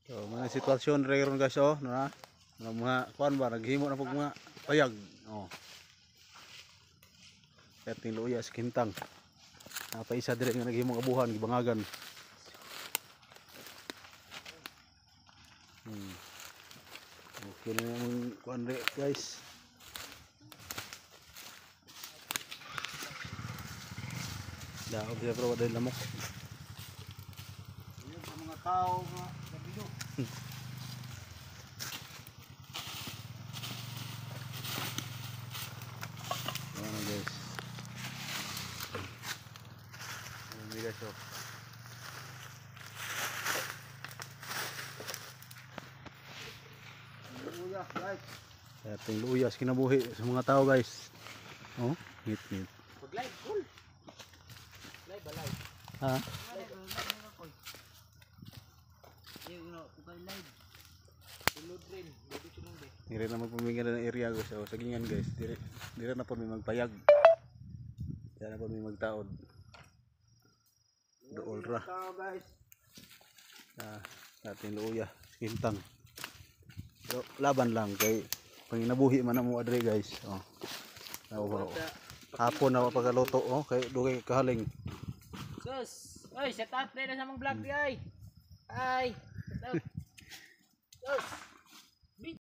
So, mga sitwasyon rin guys, oh, na mga kuan ba naghimo na pug mga payag. Oh. Perting luya sa kintang. Pa isa dire nga naghimo abuhan gibangagan. Okay na yung kuan rin guys. Daog siya pero wadai lamok. Yun sa mga tao nga kabilo. Ayan guys. Ayan guys, oh. Luya, guys. Ating luyas kinabuhi sa mga tao guys. Oh, hit. Pag live, cool. Live ba live? Ha? Live ba cool. Yung pag live. Tulod rin, dito sunod eh. Dire na magpamingin ng area guys. So, sagingan guys. Dire na po may magpayag. Dire na po may magtaod. Dool ra. Tao guys. Ating luya, kintang. So, laban lang kay panginabuhi man mo adre guys. Oh. Nawa. Hapon na pagaluto oh kay dugay kahaling. Sus. Oy, set up na sa mong vlog di ay. Ay. Set up. Sus.